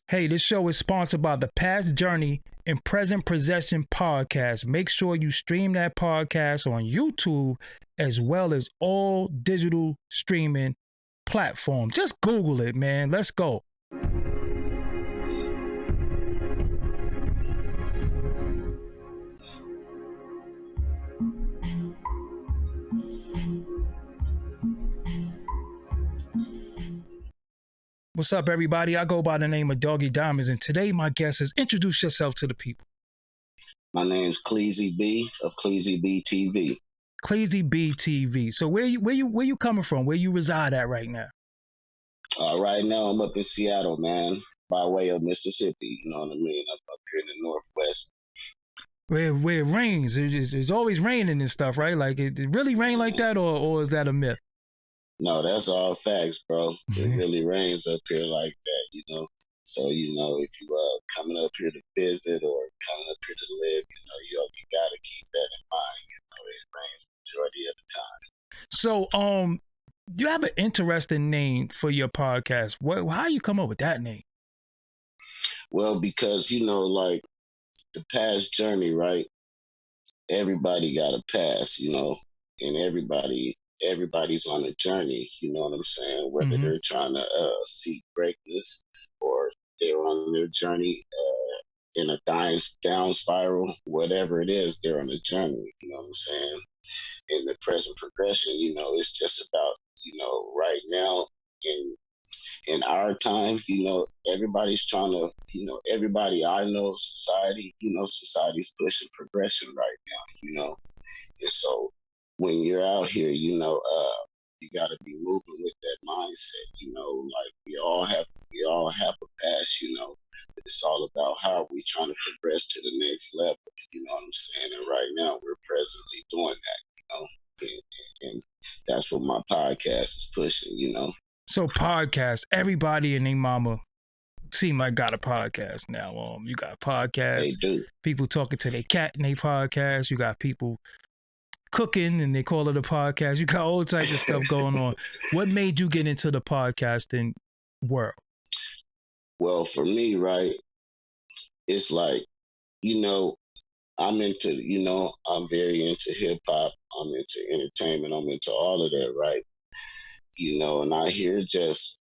Hey, this show is sponsored by the Past Journey and Present Possession podcast. Make sure you stream that podcast on YouTube as well as all digital streaming platforms. Just Google it, man. Let's go. What's up, everybody? I go by the name of Doggie Diamonds, and today my guest is introduce yourself to the people. My name's Cleezy B of Cleezy B TV. Cleezy B TV. So where you coming from? Where you reside at right now? Right now I'm up in Seattle, man, by way of Mississippi. You know what I mean? I'm up here in the Northwest. Where it rains. It's always raining and stuff, right? Like it really rain like that, or is that a myth? No, that's all facts, bro. It really rains up here like that, you know. So, you know, if you coming up here to visit or coming up here to live, you got to keep that in mind. You know, it rains majority of the time. So, you have an interesting name for your podcast. How you come up with that name? Well, because, you know, like the past journey, right? Everybody got a past, you know, and everybody's on a journey, you know what I'm saying? Whether they're trying to seek greatness or they're on their journey in a down spiral, whatever it is, they're on a journey, you know what I'm saying? In the present progression, you know, it's just about, you know, right now in our time, you know, everybody's trying to, you know, everybody I know, society's pushing progression right now, you know? And so when you're out here, you know, you got to be moving with that mindset, you know, like we all have a past, you know, but it's all about how we trying to progress to the next level, you know what I'm saying? And right now we're presently doing that, you know, and that's what my podcast is pushing, you know. So podcast, everybody and their mama seem like got a podcast now. You got a podcast. They do. People talking to their cat in their podcast. You got people cooking and they call it a podcast. You got all types of stuff going on. What made you get into the podcasting world? Well, for me, right, it's like, you know, I'm very into hip hop. I'm into entertainment. I'm into all of that, right? You know, and I just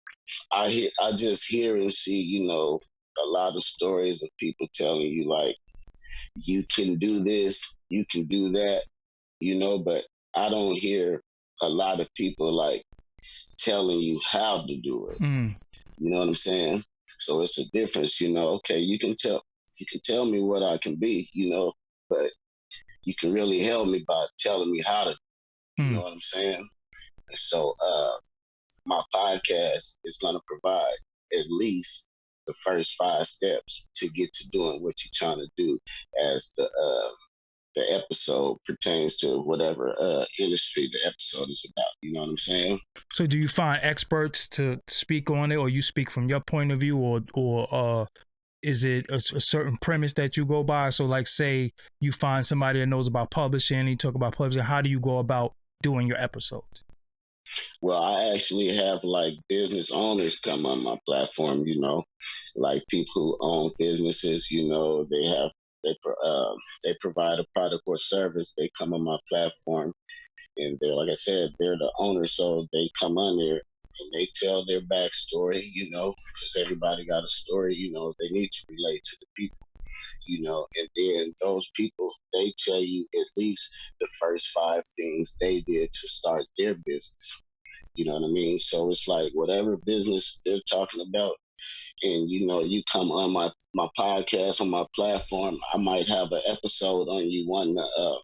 hear and see, you know, a lot of stories of people telling you like, you can do this, you can do that, you know, but I don't hear a lot of people like telling you how to do it. You know what I'm saying? So it's a difference, you know. Okay, you can tell me what I can be, you know, but you can really help me by telling me how to, you know what I'm saying? And so my podcast is going to provide at least the first 5 steps to get to doing what you're trying to do as the episode pertains to whatever industry the episode is about. You know what I'm saying? So do you find experts to speak on it, or you speak from your point of view, or is it a certain premise that you go by? So like say you find somebody that knows about publishing and you talk about publishing, how do you go about doing your episodes? Well, I actually have like business owners come on my platform, you know, like people who own businesses, you know, they provide a product or service. They come on my platform and they're, like I said, they're the owner. So they come on there and they tell their backstory, you know, because everybody got a story, you know, they need to relate to the people. You know, and then those people, they tell you at least the first 5 things they did to start their business. You know what I mean? So it's like whatever business they're talking about, and you know, you come on my podcast, on my platform, I might have an episode on you wanting to,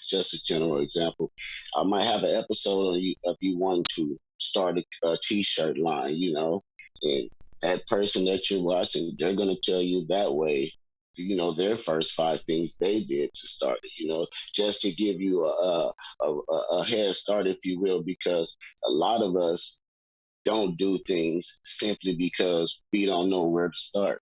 just a general example, I might have an episode on you of you wanting to start a t-shirt line, you know, and that person that you're watching, they're going to tell you that way, you know, their first 5 things they did to start it, you know, just to give you a head start, if you will, because a lot of us don't do things simply because we don't know where to start.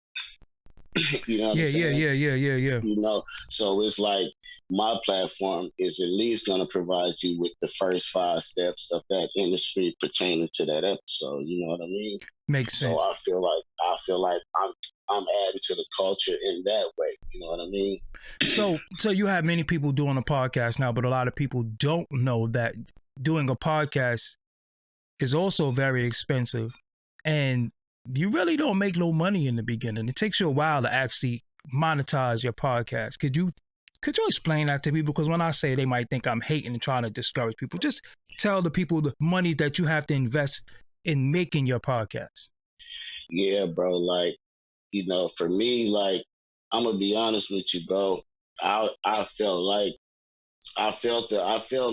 You know what I'm saying? Yeah. You know, so it's like my platform is at least going to provide you with the first 5 steps of that industry pertaining to that episode. You know what I mean? Makes sense. So I feel like I'm adding to the culture in that way. You know what I mean? So you have many people doing a podcast now, but a lot of people don't know that doing a podcast is also very expensive, and you really don't make no money in the beginning. It takes you a while to actually monetize your podcast. Could you explain that to people? Because when I say, they might think I'm hating and trying to discourage people. Just tell the people the money that you have to invest in making your podcast. Yeah, bro. Like, you know, for me, like, I'm gonna be honest with you, bro. I felt like I felt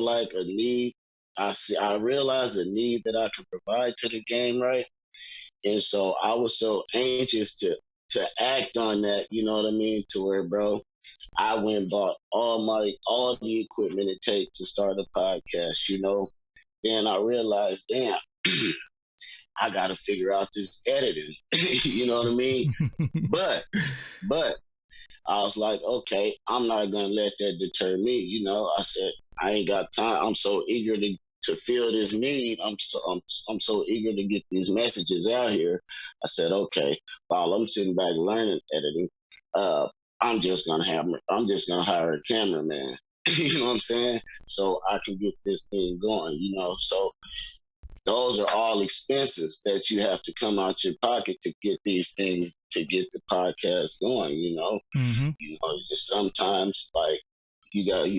like a need. I realized the need that I could provide to the game, right? And so I was so anxious to act on that, you know what I mean? To where, bro, I went and bought all the equipment it takes to start a podcast, you know. Then I realized, damn, I gotta figure out this editing. You know what I mean? But I was like, okay, I'm not gonna let that deter me. You know, I said, I ain't got time. I'm so eager to feel this need. I'm so eager to get these messages out here. I said, okay, while I'm sitting back learning editing, uh, I'm just gonna hire a cameraman. You know what I'm saying? So I can get this thing going. You know, so those are all expenses that you have to come out your pocket to get these things, to get the podcast going. You know, you know, sometimes like you got to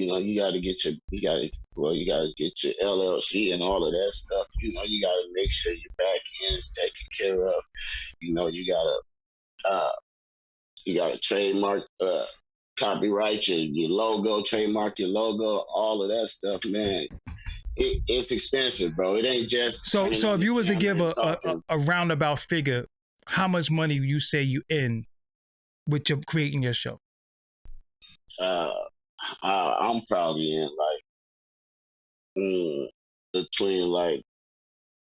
get you got to get your LLC and all of that stuff. You know, you got to make sure your back end is taken care of. You know, you got to trademark, copyright your logo, trademark your logo, all of that stuff, man. It's expensive, bro. It ain't just so if you was to give a roundabout figure, how much money you say you in with your creating your show? I'm probably in like between like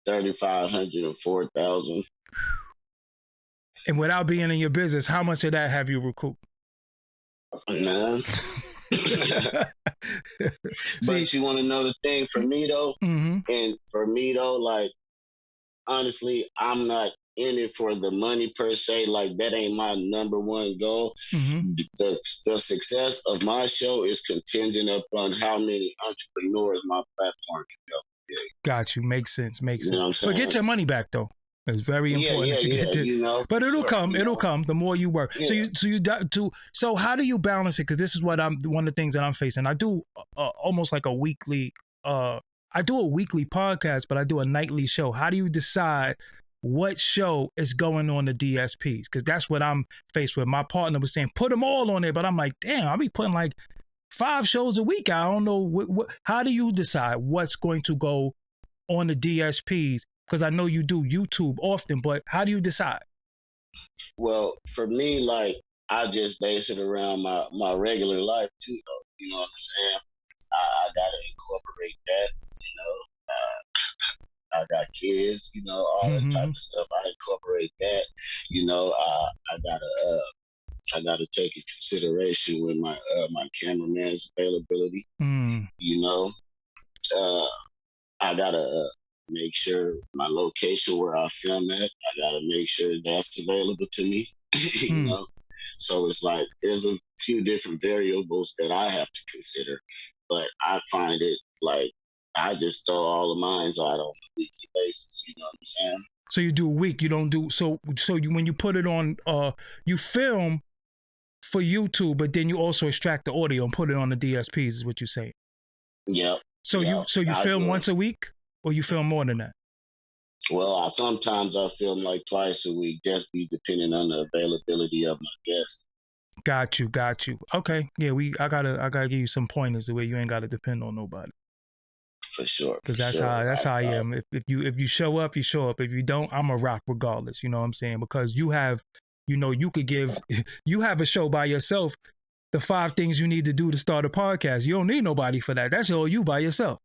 3,500 and 4,000. And without being in your business, how much of that have you recouped? None. But you want to know the thing for me though, and for me though, like honestly, I'm not in it for the money per se. Like that ain't my number one goal. The success of my show is contingent upon how many entrepreneurs my platform can help. Yeah. Got you. Makes sense. Makes You know what I'm sense. saying? But get your money back though. It's very important that you get to. You know, but it'll sure, come. It'll come. The more you work. Yeah. So how do you balance it? Because this is what one of the things that I'm facing. I do almost like a weekly. I do a weekly podcast, but I do a nightly show. How do you decide what show is going on the DSPs? Because that's what I'm faced with. My partner was saying put them all on there, but I'm like, damn, I'll be putting like 5 shows a week. I don't know. How do you decide what's going to go on the DSPs? Because I know you do YouTube often, but how do you decide? Well, for me, like I just base it around my regular life too, though. You know what I'm saying? I gotta incorporate that. You know, I got kids. You know, all that type of stuff. I incorporate that. You know, I gotta take in consideration with my cameraman's availability. You know, I gotta make sure my location where I film at, I gotta make sure that's available to me. You know, so it's like there's a few different variables that I have to consider, but I find it like I just throw all of mine out on a weekly basis. You know what I'm saying? So you do a week. You don't do so you when you put it on, you film for YouTube, but then you also extract the audio and put it on the DSPs. Is what you're saying? Yep. So you film once a week, or you film more than that? Well, sometimes I film like twice a week, just be depending on the availability of my guests. Got you. Okay, yeah, I gotta give you some pointers the way you ain't gotta depend on nobody. For sure. Because that's how I am. If you show up, you show up. If you don't, I'm a rock regardless. You know what I'm saying? Because you have, you could give, you have a show by yourself. The 5 things you need to do to start a podcast. You don't need nobody for that. That's all you by yourself.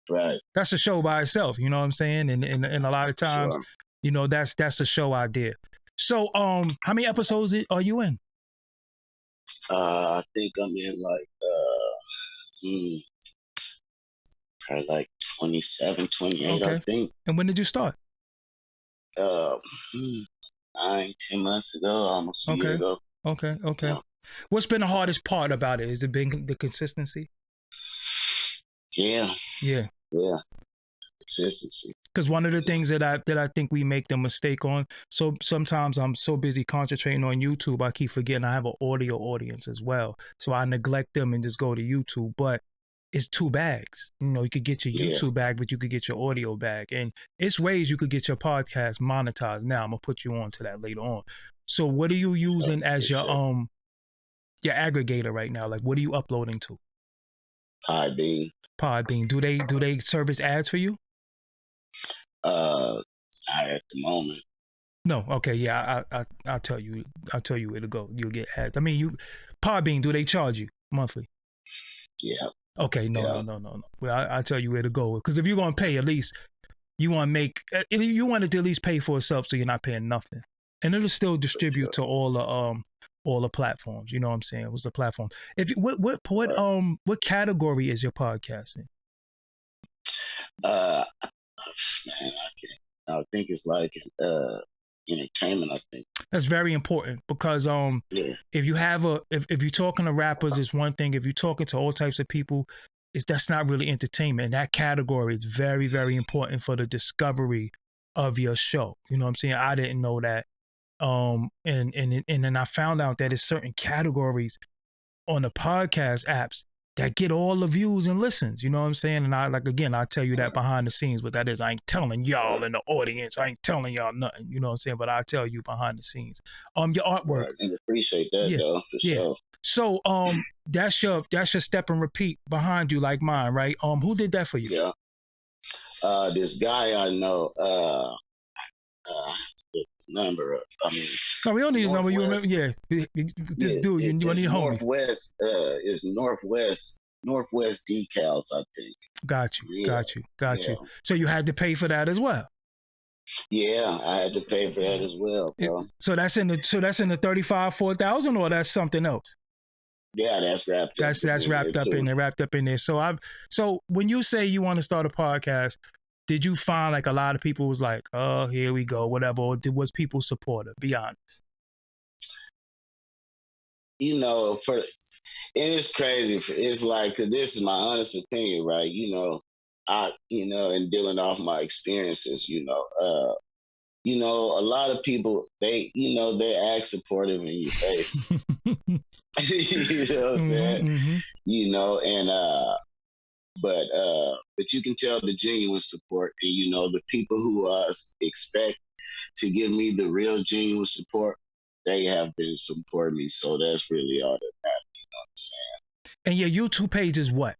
Right. That's a show by itself. You know what I'm saying? And a lot of times, sure. That's a show idea. So, how many episodes are you in? I think I'm in like probably like 27, 28, okay. I think. And when did you start? 9, 10 months ago, almost a year Okay. ago. Okay. Okay. Yeah. What's been the hardest part about it? Has it been the consistency? Yeah. Yeah. Yeah. Consistency. Because one of the You know. things that I think we make the mistake on. So sometimes I'm so busy concentrating on YouTube, I keep forgetting I have an audio audience as well. So I neglect them and just go to YouTube. But it's two bags. You know, you could get your Yeah. YouTube bag, but you could get your audio bag, and it's ways you could get your podcast monetized. Now I'm gonna put you on to that later on. So what are you using as For sure. your aggregator right now? Like, what are you uploading to? Podbean. Podbean. Do they service ads for you? Not at the moment. No. Okay. Yeah. I'll tell you. I'll tell you where to go. You'll get ads. I mean, Podbean. Do they charge you monthly? Yeah. Okay. No. Yeah. No. Well, I'll tell you where to go, because if you're gonna pay, at least you want to make. You want it to at least pay for itself, so you're not paying nothing, and it'll still For sure. distribute to all the platforms. You know what I'm saying? What's the platform? If Right. what category is your podcast in? Man, I can't. I think it's like entertainment. I think. That's very important, because Yeah. if you have if you're talking to rappers, it's one thing. If you're talking to all types of people, that's not really entertainment. And that category is very, very important for the discovery of your show. You know what I'm saying? I didn't know that. And then I found out that there's certain categories on the podcast apps that get all the views and listens. You know what I'm saying? And I tell you that behind the scenes, but that is, I ain't telling y'all in the audience. I ain't telling y'all nothing. You know what I'm saying? But I tell you behind the scenes. Your artwork. Right. And appreciate that, Yeah. though, for Yeah. sure. So that's your step and repeat behind you, like mine, right? Who did that for you? Yeah. This guy I know, number. I mean, No, we don't need his number. You remember? Northwest. Yeah. This dude, you It's need homie. Northwest. Is Northwest decals, I think. Got you. Yeah. Got you. So you had to pay for that as well. Yeah, I had to pay for that as well, bro. So that's in the 35, 4,000, or that's something else. Yeah, that's wrapped up. That's wrapped up in there. Wrapped up in there. So when you say you want to start a podcast, did you find like a lot of people was like, oh, here we go, whatever, or was people supportive? Be honest. You know, it's crazy. It's like, this is my honest opinion, right? You know, and dealing off my experiences, a lot of people, they act supportive in your face. You know what I'm saying? Mm-hmm. But you can tell the genuine support, and the people who expect to give me the real genuine support, they have been supporting me. So that's really all that matters. You know what I'm saying? And your YouTube page is what?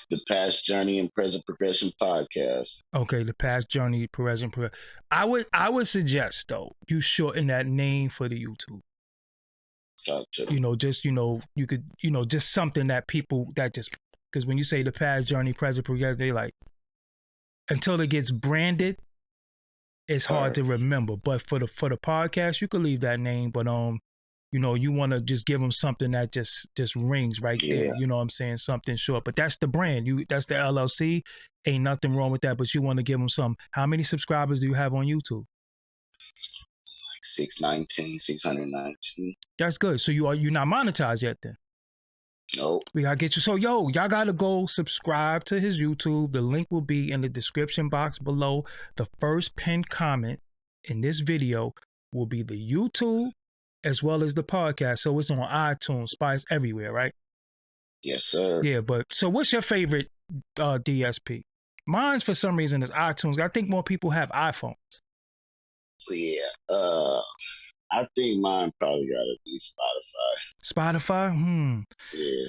The Past Journey and Present Progression Podcast. Okay, The Past Journey, Present Progression. I would suggest, though, you shorten that name for the YouTube. Gotcha. You could, just something that people that just, because when you say The Past Journey, Present Progression, they like, until it gets branded, it's hard to remember. But for the podcast, you could leave that name. But you want to just give them something that just rings right there. You know what I'm saying? Something short. But that's the brand. That's the LLC. Ain't nothing wrong with that. But you want to give them some. How many subscribers do you have on YouTube? 619. That's good. So you're not monetized yet then? Nope. We gotta get you. So y'all gotta go subscribe to his YouTube. The link will be in the description box below. The first pinned comment in this video will be the YouTube as well as the podcast. So it's on iTunes, Spice, everywhere, right? Yes, sir. Yeah, but so what's your favorite DSP? Mine's, for some reason, is iTunes. I think more people have iPhones. Yeah. I think mine probably gotta be Spotify. Spotify? Yeah.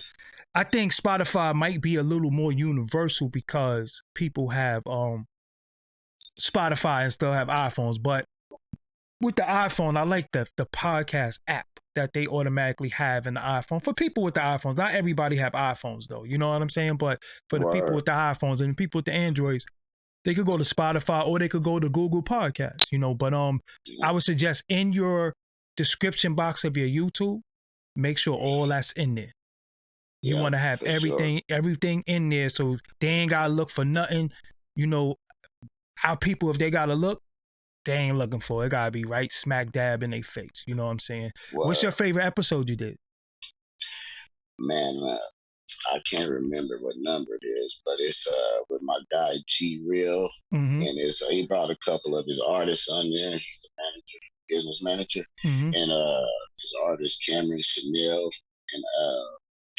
I think Spotify might be a little more universal because people have Spotify and still have iPhones. But with the iPhone, I like the podcast app that they automatically have in the iPhone. For people with the iPhones, not everybody have iPhones though. You know what I'm saying? But for the people with the iPhones and the people with the Androids, they could go to Spotify or they could go to Google Podcasts, But I would suggest in your description box of your YouTube, make sure all that's in there. You want to have everything in there, so they ain't gotta look for nothing. Our people, if they gotta look, they ain't looking for. It gotta be right smack dab in their face. You know what I'm saying? Well, What's your favorite episode you did? man, I can't remember what number it is, but it's with my guy G Real, Mm-hmm. and it's he brought a couple of his artists on there. He's a manager, business manager, Mm-hmm. and his artist Cameron Chanel and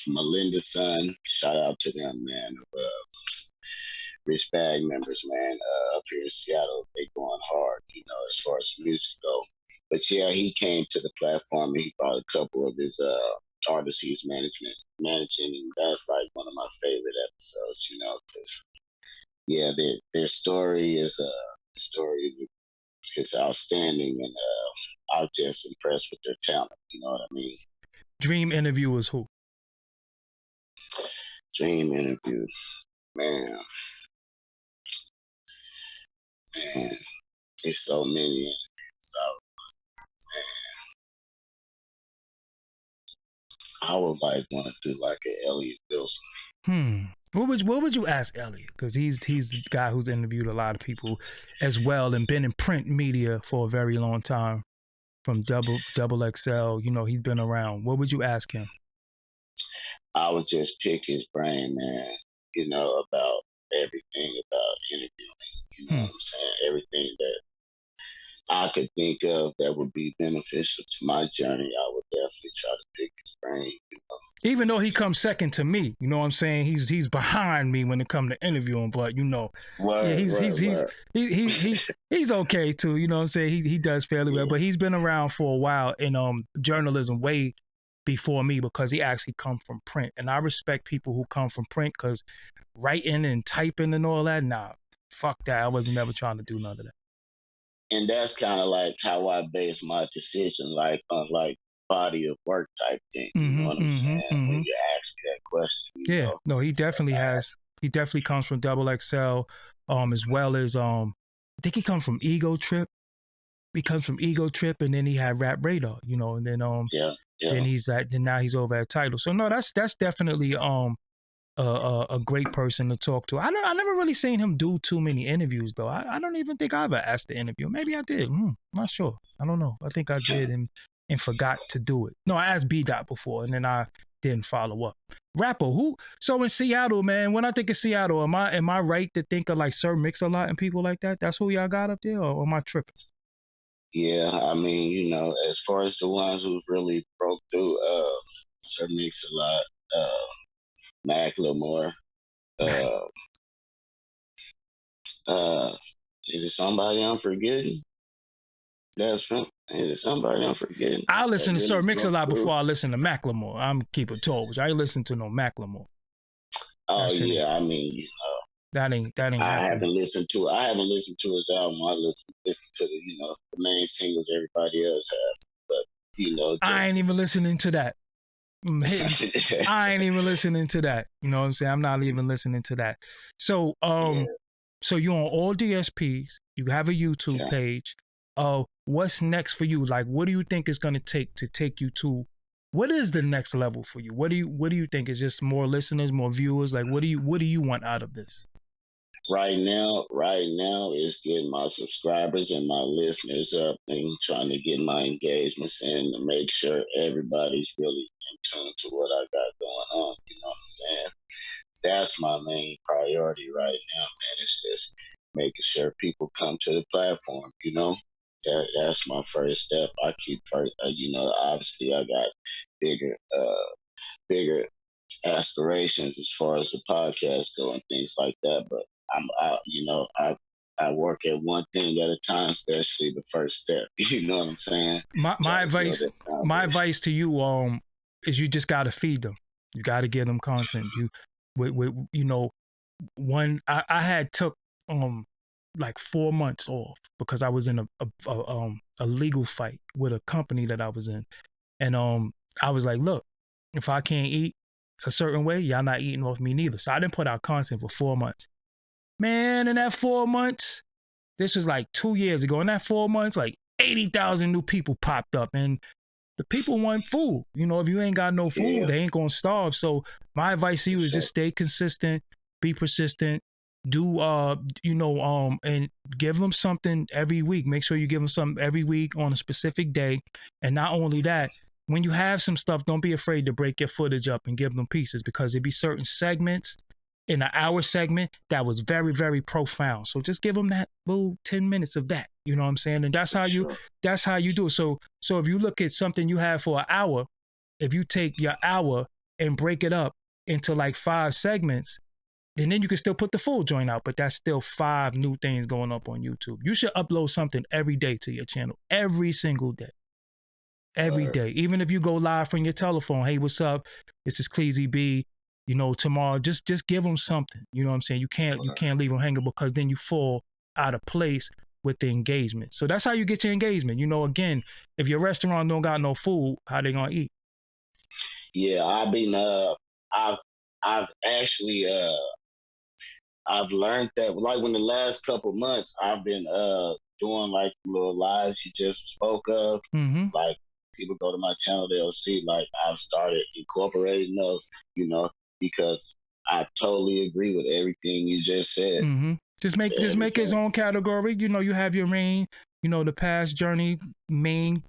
Melinda's son. Shout out to them, man. Rich Bag members, man, up here in Seattle, they going hard, you know, as far as music go. But yeah, he came to the platform and he brought a couple of his artists he's managing, and that's like one of my favorite episodes, you know, because yeah, their story is is outstanding, and I'm just impressed with their talent. You know what I mean? Dream interview was who? Dream interview, man. There's so many. So, man, I would like want to do like an Elliot Wilson. What would you ask Elliot? Because he's the guy who's interviewed a lot of people as well and been in print media for a very long time. From Double XL, you know, he's been around. What would you ask him? I would just pick his brain, man. You know, about everything about interviewing. You know what I'm saying? Everything that I could think of that would be beneficial to my journey, I would definitely try to pick his brain. You know? Even though he comes second to me, you know what I'm saying? He's behind me when it comes to interviewing, but you know, he's okay too. You know what I'm saying? He does fairly well, but he's been around for a while in journalism way before me because he actually come from print, and I respect people who come from print because writing and typing and all that, nah, fuck that. I wasn't ever trying to do none of that. And that's kind of like how I base my decision, like on like body of work type thing. You know what I'm saying? When you ask me that question. You know, no, he definitely has. He definitely comes from Double XL, as well as I think he comes from Ego Trip. He comes from Ego Trip, and then he had Rap Radar, you know, and then then now he's over at Tidal. So no, that's definitely a great person to talk to. I never really seen him do too many interviews though. I don't even think I ever asked to interview. Maybe I did. Not sure. I don't know. I think I did and forgot to do it. No, I asked B Dot before and then I didn't follow up. Rapper, who? So in Seattle, man, when I think of Seattle, am I right to think of like Sir Mix-a-Lot and people like that? That's who y'all got up there, or am I tripping? Yeah, I mean, you know, as far as the ones who've really broke through, Sir Mix-a-Lot, Macklemore, is it somebody I'm forgetting? Is it somebody I'm forgetting? I listen to Sir Mix-a-Lot before I listen to Macklemore. I'm keep it told. I ain't listen to no Macklemore. Oh yeah, I mean, you know, that ain't. I haven't listened to his album. I listen to the main singles everybody else have, but you know, I ain't even listening to that. I ain't even listening to that. You know what I'm saying? I'm not even listening to that. So so you're on all DSPs. You have a YouTube page. What's next for you? Like, what do you think is gonna take you to? What is the next level for you? What do you think is just more listeners, more viewers? Like, what do you want out of this? Right now is getting my subscribers and my listeners up and trying to get my engagements in to make sure everybody's really in tune to what I got going on. You know what I'm saying? That's my main priority right now, man. It's just making sure people come to the platform, you know? That's my first step. I keep first, obviously I got bigger aspirations as far as the podcast go and things like that, but I work at one thing at a time, especially the first step. You know what I'm saying? My advice to you is you just gotta feed them. You gotta give them content. I had took like 4 months off because I was in a legal fight with a company that I was in, and I was like, look, if I can't eat a certain way, y'all not eating off me neither. So I didn't put out content for 4 months. Man, in that 4 months, this was like 2 years ago. In that 4 months, like 80,000 new people popped up, and the people want food. You know, if you ain't got no food, they ain't gonna starve. So my advice to you is just stay consistent, be persistent, Do and give them something every week. Make sure you give them something every week on a specific day. And not only that, when you have some stuff, don't be afraid to break your footage up and give them pieces, because there be certain segments in an hour segment that was very, very profound. So just give them that little 10 minutes of that. You know what I'm saying? And that's how you do it. So if you look at something you have for an hour, if you take your hour and break it up into like 5 segments, and then you can still put the full joint out, but that's still 5 new things going up on YouTube. You should upload something every day to your channel, every single day. Every day. Even if you go live from your telephone, hey, what's up? This is Cleezy B. You know, tomorrow, just give them something. You know what I'm saying? You can't leave them hanging, because then you fall out of place with the engagement. So that's how you get your engagement. You know, again, if your restaurant don't got no food, how they gonna eat? Yeah, I've actually I've learned that, like, when the last couple months I've been doing like little lives you just spoke of. Mm-hmm. Like, people go to my channel, they'll see like I've started incorporating those, because I totally agree with everything you just said. Mm-hmm. Just make his own category. You know, you have your main, the past journey main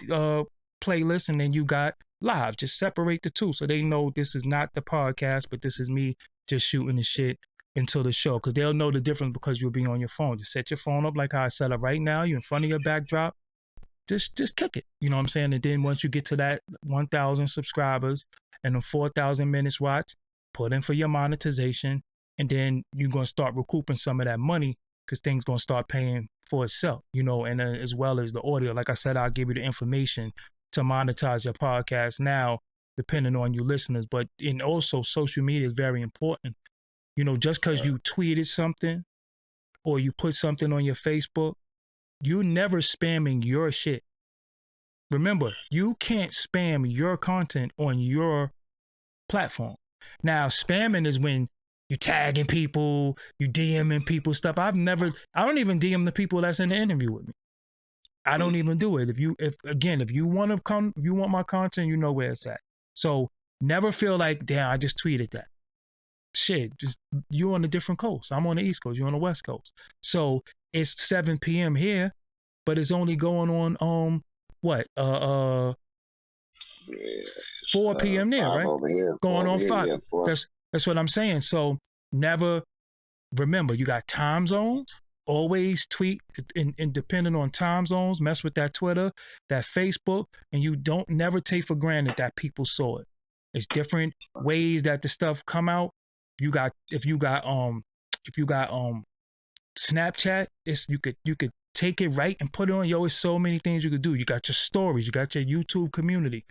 playlist, and then you got live. Just separate the two so they know this is not the podcast, but this is me just shooting the shit until the show, because they'll know the difference because you'll be on your phone. Just set your phone up like how I set up right now. You're in front of your backdrop. Just kick it. You know what I'm saying? And then once you get to that 1,000 subscribers and the 4,000 minutes watched, put in for your monetization, and then you're going to start recouping some of that money, because things going to start paying for itself, and as well as the audio. Like I said, I'll give you the information to monetize your podcast now, depending on you listeners. But also social media is very important. Just because you tweeted something or you put something on your Facebook, you never spamming your shit. Remember, you can't spam your content on your platform. Now, spamming is when you tagging people, you DMing people stuff. I don't even DM the people that's in the interview with me. I don't even do it. If you want my content, you know where it's at. So never feel like, damn, I just tweeted that. Shit, just you on a different coast. I'm on the East Coast. You're on the West Coast. So it's 7 p.m. here, but it's only going on 4 p.m. there, right? Over here, going on 5. Yeah, that's what I'm saying. So never, remember, you got time zones. Always tweet and depending on time zones, mess with that Twitter, that Facebook, and you don't never take for granted that people saw it. It's different ways that the stuff come out. If you got Snapchat, you could take it right and put it on. It's so many things you could do. You got your stories, you got your YouTube community.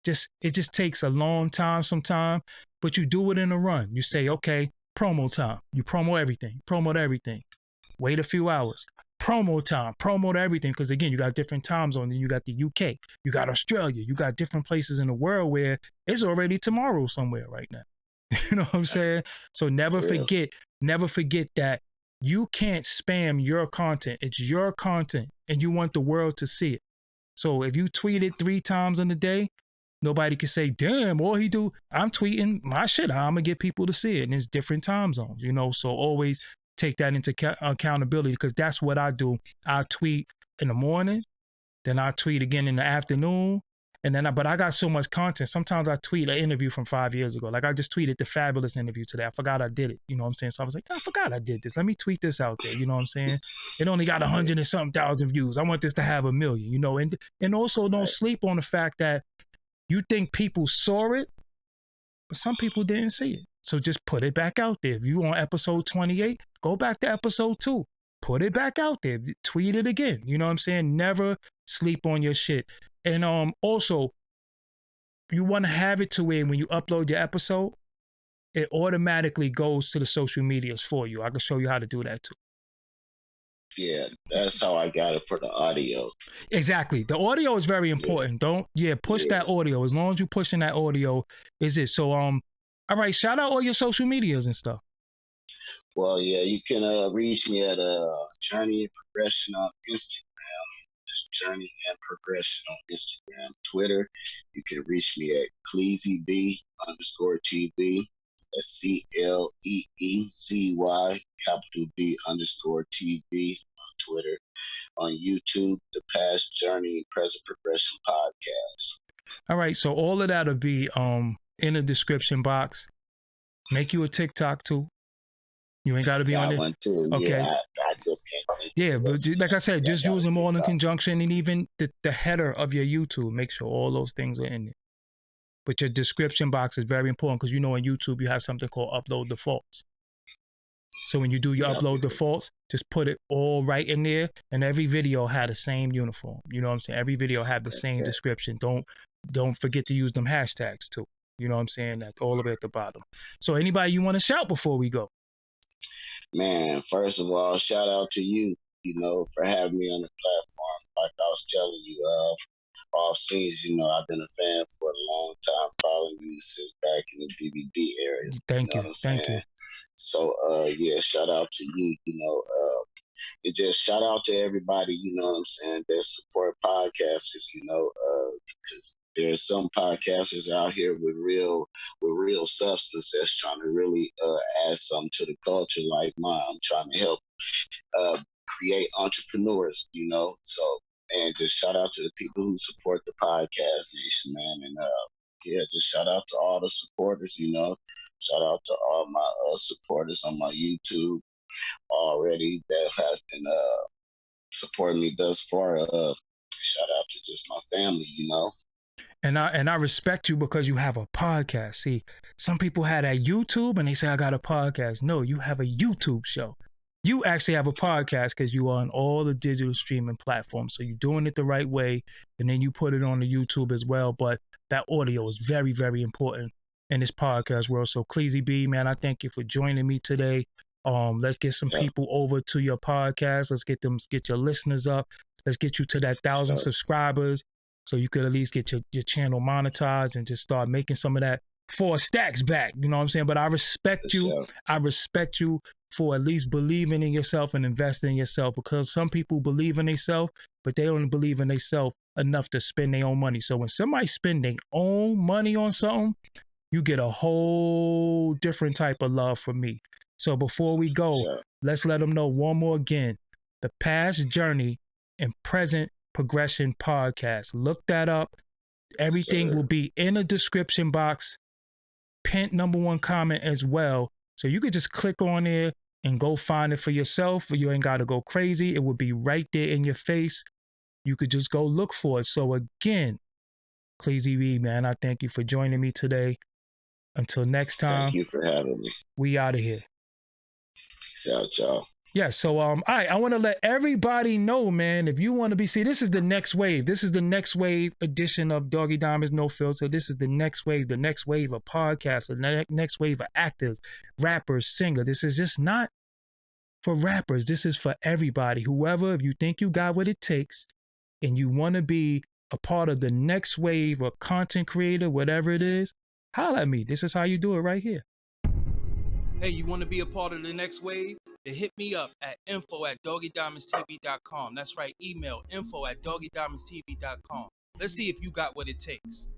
It just takes a long time sometimes, but you do it in a run. You say, okay, promo time. You promote everything. Wait a few hours. Promo time. Promote everything. Because again, you got different time zones. You got the UK. You got Australia. You got different places in the world where it's already tomorrow somewhere right now. You know what I'm saying? So never forget that you can't spam your content. It's your content and you want the world to see it. So if you tweet it 3 times in a day, nobody can say, damn, all he do, I'm tweeting my shit. How I'm going to get people to see it? And it's different time zones, So always take that into accountability, because that's what I do. I tweet in the morning, then I tweet again in the afternoon. And then, but I got so much content. Sometimes I tweet an interview from 5 years ago. Like I just tweeted the Fabulous interview today. I forgot I did it. You know what I'm saying? So I was like, I forgot I did this. Let me tweet this out there. You know what I'm saying? It only got 100 and something thousand views. I want this to have 1 million, and also don't sleep on the fact that you think people saw it, but some people didn't see it. So just put it back out there. If you on episode 28, go back to episode 2. Put it back out there. Tweet it again. You know what I'm saying? Never sleep on your shit. And also, you want to have it to where when you upload your episode, it automatically goes to the social medias for you. I can show you how to do that too. Yeah, that's how I got it for the audio. Exactly. The audio is very important. Push that audio. As long as you're pushing that audio, is it. So all right, shout out all your social medias and stuff. Well, yeah, you can reach me at Journey and Progression on Instagram. Journey and Progression on Instagram. Twitter, you can reach me at Cleezy B _TV. That's CLEEZY capital B underscore TV on Twitter, on YouTube, the Past Journey Present Progression Podcast. All right, so all of that'll be in the description box. Make you a TikTok too. You ain't got to be on Got it. one too. Okay. Yeah, I just can't think. Yeah, but like I said, just use them all in TikTok. conjunction, and even the header of your YouTube. Make sure all those things are in there. But your description box is very important because you know on YouTube you have something called upload defaults. So when you do your upload defaults, just put it all right in there, and every video had the same uniform. You know what I'm saying? Every video had the same description. Don't forget to use them hashtags too. You know what I'm saying? That's all the way at the bottom. So anybody you want to shout before we go? Man, first of all, shout out to you, for having me on the platform. Like I was telling you, off scenes, I've been a fan for a long time, following you since back in the BBB area. Thank you. Thank you. So, shout out to you, and just shout out to everybody, that support podcasters, because there's some podcasters out here with real substance that's trying to really add something to the culture like mine. I'm trying to help create entrepreneurs, so, and just shout out to the people who support the podcast nation, man. And just shout out to all the supporters, shout out to all my supporters on my YouTube already that has been supporting me thus far. Shout out to just my family, And I respect you because you have a podcast. See, some people had that YouTube and they say I got a podcast. No, you have a YouTube show. You actually have a podcast because you are on all the digital streaming platforms. So you're doing it the right way, and then you put it on the YouTube as well. But that audio is very, very important in this podcast world. So Cleezy B, man, I thank you for joining me today. Let's get some people over to your podcast. Let's get your listeners up. Let's get you to that 1,000 subscribers so you could at least get your channel monetized and just start making some of that 4 stacks back. You know what I'm saying? But I respect you. Sure. I respect you for at least believing in yourself and investing in yourself, because some people believe in themselves, but they don't believe in themselves enough to spend their own money. So when somebody spend their own money on something, you get a whole different type of love from me. So before we go, let's let them know one more again, the Past Journey and Present Progression Podcast. Look that up. Everything will be in the description box. Pinned #1 comment as well. So you could just click on there and go find it for yourself. You ain't got to go crazy. It will be right there in your face. You could just go look for it. So again, Cleezy B, man, I thank you for joining me today. Until next time. Thank you for having me. We out of here. Peace out, y'all. Yeah, so all right, I want to let everybody know, man, if you want to this is the next wave. This is the next wave edition of Doggie Diamonds No Filter. This is the next wave of podcasts, the next wave of actors, rappers, singers. This is just not for rappers. This is for everybody. Whoever, if you think you got what it takes and you want to be a part of the next wave of content creator, whatever it is, holla at me. This is how you do it right here. Hey, you want to be a part of the next wave? Then hit me up at info@doggiediamondstv.com. That's right, email info@doggiediamondstv.com. Let's see if you got what it takes.